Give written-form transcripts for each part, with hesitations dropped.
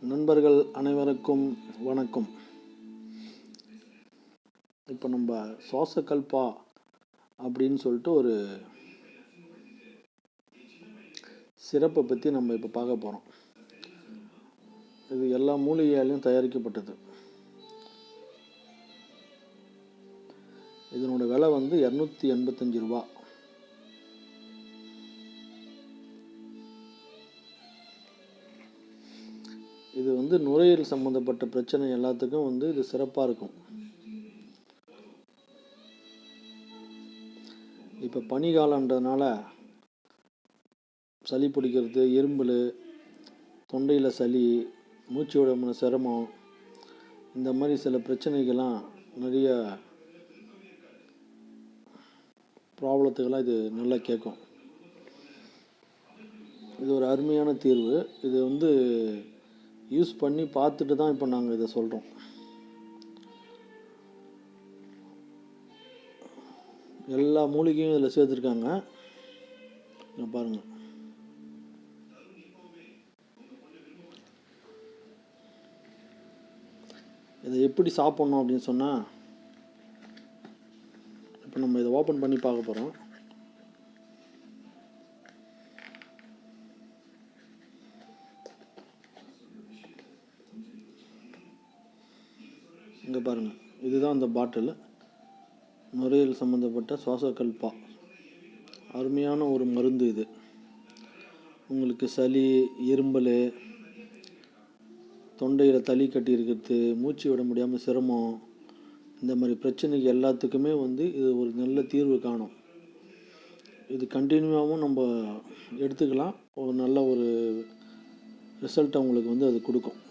நண்பர்கள் அனைவருக்கும் வணக்கம். இப்போ நம்ம சுவாச கல்பா அப்படின்னு சொல்லிட்டு ஒரு சிறப்பை பற்றி நம்ம இப்போ பார்க்க போகிறோம். இது எல்லா மூலிகையாலையும் தயாரிக்கப்பட்டது. இதனோட விலை வந்து 285 ரூபா. இது வந்து நுரையீரல் சம்மந்தப்பட்ட பிரச்சனை எல்லாத்துக்கும் வந்து இது சிறப்பாக இருக்கும். இப்போ பனிகாலன்றதுனால சளி பிடிக்கிறது, இரும்பல், தொண்டையில் சளி, மூச்சு விட சிரமம், இந்த மாதிரி சில பிரச்சனைகள்லாம் நிறைய ப்ராப்ளத்துக்கெல்லாம் இது நல்லா கேட்கும். இது ஒரு அருமையான தீர்வு. இது வந்து யூஸ் பண்ணி பார்த்துட்டு தான் இப்போ நாங்கள் இதை சொல்கிறோம். எல்லா மூலிகையும் இதில் சேர்த்துருக்காங்க. பாருங்கள், இதை எப்படி சாப்பிட்ணும் அப்படின்னு சொன்னால், இப்போ நம்ம இதை ஓப்பன் பண்ணி பார்க்க போகிறோம். இங்கே பாருங்கள், இதுதான் அந்த பாட்டில். நுரையீரல் சம்மந்தப்பட்ட சுவாச கல்பா அருமையான ஒரு மருந்து. இது உங்களுக்கு சளி, இரும்பல், தொண்டையில் தளி கட்டி இருக்கிறது, மூச்சு விட முடியாமல் சிரமம், இந்த மாதிரி பிரச்சனைக்கு எல்லாத்துக்குமே வந்து இது ஒரு நல்ல தீர்வு காணும். இது கண்டினியூவாகவும் நம்ம எடுத்துக்கலாம். ஒரு நல்ல ஒரு ரிசல்ட்டை உங்களுக்கு வந்து அது கொடுக்கும்.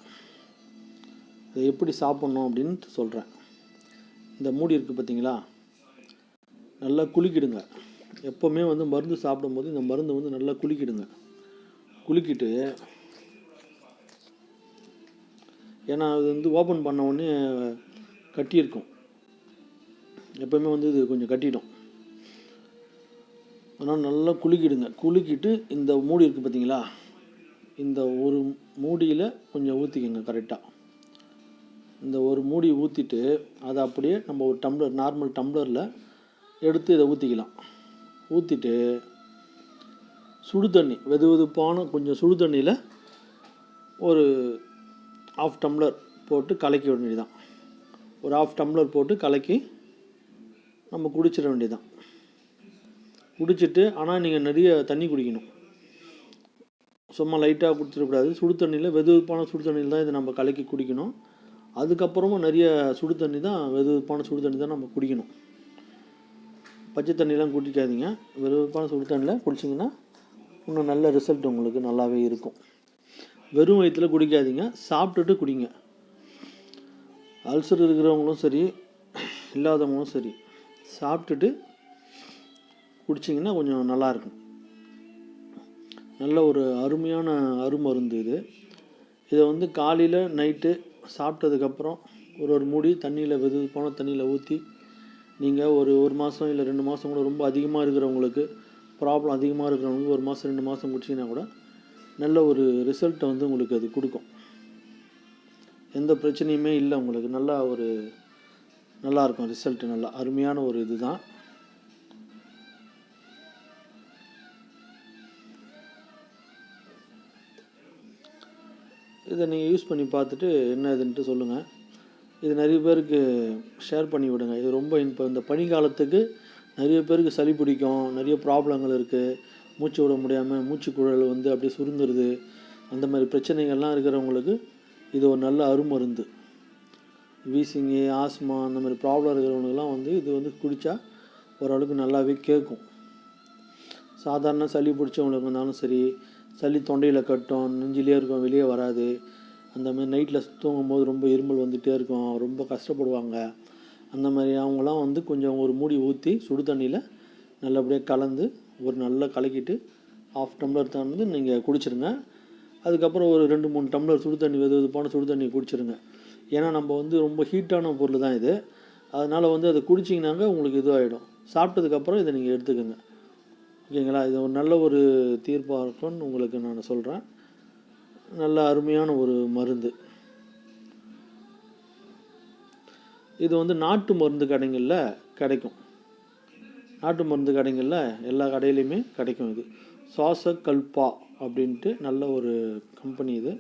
இதை எப்படி சாப்பிட்ணும் அப்படின்னு சொல்கிறேன். இந்த மூடி இருக்குது பார்த்தீங்களா, நல்லா குலுக்கிடுங்க. எப்போவுமே வந்து மருந்து சாப்பிடும்போது இந்த மருந்து வந்து நல்லா குலுக்கிடுங்க. குலுக்கிட்டு, ஏன்னா அது வந்து ஓப்பன் பண்ண உடனே கட்டியிருக்கும். எப்போவுமே வந்து இது கொஞ்சம் கட்டிடும். அதனால் நல்லா குலுக்கிடுங்க. குலுக்கிட்டு இந்த மூடி இருக்குது பார்த்தீங்களா, இந்த ஒரு மூடியில் கொஞ்சம் ஊற்றிக்கங்க. கரெக்டாக இந்த ஒரு மூடி ஊற்றிட்டு அதை அப்படியே நம்ம ஒரு டம்ளர், நார்மல் டம்ளரில் எடுத்து இதை ஊற்றிக்கலாம். ஊற்றிட்டு சுடு தண்ணி, வெது வெதுப்பான கொஞ்சம் சுடு தண்ணியில் ஒரு 1/2 டம்ளர் போட்டு கலக்கி விட வேண்டியதான். ஒரு 1/2 டம்ளர் போட்டு கலக்கி நம்ம குடிச்சிட வேண்டியதான். குடிச்சிட்டு, ஆனால் நீங்கள் நிறைய தண்ணி குடிக்கணும். சும்மா லைட்டாக குடிச்சிடக்கூடாது. சுடு தண்ணியில், வெது வெதுப்பான சுடு தண்ணியில் தான் இதை நம்ம கலக்கி குடிக்கணும். அதுக்கப்புறமா நிறைய சுடு தண்ணி தான், வெது வெதுப்பான சுடு தண்ணி தான் நம்ம குடிக்கணும். பச்சை தண்ணிலாம் குடிக்காதீங்க. வெது வெதுப்பான சுடு தண்ணியில் குடிச்சிங்கன்னா இன்னும் நல்ல ரிசல்ட் உங்களுக்கு நல்லாவே இருக்கும். வெறும் வயிற்றில் குடிக்காதீங்க, சாப்பிட்டுட்டு குடிங்க. அல்சர் இருக்கிறவங்களும் சரி, இல்லாதவங்களும் சரி, சாப்பிட்டுட்டு குடிச்சிங்கன்னா கொஞ்சம் நல்லாயிருக்கும். நல்ல ஒரு அருமையான அருமருந்து இது. இதை வந்து காலையில், நைட்டு சாப்பிட்டதுக்கப்புறம் ஒரு மூடி தண்ணியில், வெது வெதுப்பான தண்ணியில் ஊற்றி நீங்கள் ஒரு மாதம் இல்லை 2 மாதம் கூட, ரொம்ப அதிகமாக இருக்கிறவங்களுக்கு, ப்ராப்ளம் அதிகமாக இருக்கிறவங்களுக்கு 1 மாதம் 2 மாதம் குடிச்சிங்கன்னா கூட நல்ல ஒரு ரிசல்ட்டை வந்து உங்களுக்கு அது கொடுக்கும். எந்த பிரச்சனையுமே இல்லை உங்களுக்கு. நல்லாயிருக்கும் ரிசல்ட்டு. நல்லா அருமையான ஒரு இது தான். இதை நீங்கள் யூஸ் பண்ணி பார்த்துட்டு என்ன இதுன்ட்டு சொல்லுங்கள். இது நிறைய பேருக்கு ஷேர் பண்ணி விடுங்க. இது ரொம்ப இப்போ இந்த பனிக்காலத்துக்கு நிறைய பேருக்கு சளி பிடிக்கும், நிறைய ப்ராப்ளங்கள் இருக்குது. மூச்சு விட முடியாமல் மூச்சுக்குழல் வந்து அப்படியே சுருங்குறது, அந்த மாதிரி பிரச்சனைகள்லாம் இருக்கிறவங்களுக்கு இது ஒரு நல்ல அருமருந்து. வீசிங்கு, ஆஸ்மா, அந்த மாதிரி ப்ராப்ளம் இருக்கிறவங்களுக்குலாம் வந்து இது வந்து குடித்தா ஓரளவுக்கு நல்லாவே கேட்கும். சாதாரண சளி பிடிச்சவங்களுக்கு இருந்தாலும் சரி, சளி தொண்டையில் கட்டும், நெஞ்சிலே இருக்கும், வெளியே வராது, அந்த மாதிரி நைட்டில் தூங்கும்போது ரொம்ப இருமல் வந்துகிட்டே இருக்கும், ரொம்ப கஷ்டப்படுவாங்க. அந்த மாதிரி அவங்களாம் வந்து கொஞ்சம் ஒரு மூடி ஊற்றி சுடு தண்ணியில் நல்லபடியாக கலந்து ஒரு நல்லா கலக்கிட்டு 1/2 டம்ளர் வந்து நீங்கள் குடிச்சிருங்க. அதுக்கப்புறம் ஒரு 2-3 டம்ளர் சுடு தண்ணி, வெது வெதுப்பான சுடு தண்ணி குடிச்சிருங்க. ஏன்னா நம்ம வந்து ரொம்ப ஹீட்டான பொருள் தான் இது. அதனால் வந்து அதை குடிச்சிங்கனாங்க உங்களுக்கு இதுவாகிடும். சாப்பிட்டதுக்கப்புறம் இதை நீங்கள் எடுத்துக்கோங்க. ஓகேங்களா? இது ஒரு நல்ல ஒரு தீர்ப்பாக இருக்கும்னு உங்களுக்கு நான் சொல்கிறேன். நல்ல அருமையான ஒரு மருந்து. இது வந்து நாட்டு மருந்து கடைகளில் கிடைக்கும். நாட்டு மருந்து கடைகளில் எல்லா கடையிலையுமே கிடைக்கும். இது சுவாச கல்பா அப்படின்ட்டு நல்ல ஒரு கம்பெனி. இது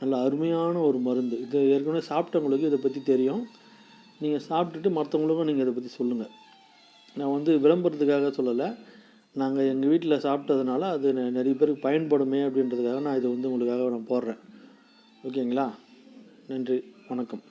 நல்ல அருமையான ஒரு மருந்து. இது ஏற்கனவே சாப்பிட்டவங்களுக்கு இதை பற்றி தெரியும். நீங்கள் சாப்பிட்டுட்டு மற்றவங்களுக்கும் நீங்கள் இதை பற்றி சொல்லுங்கள். நான் வந்து விளம்பரத்துக்காக சொல்லலை, நாங்கள் எங்கள் வீட்டில் சாப்பிட்டதுனால அது நிறைய பேருக்கு பயன்படுமே அப்படின்றதுக்காக நான் இதை வந்து உங்களுக்காக நான் போடுறேன். ஓகேங்களா? நன்றி, வணக்கம்.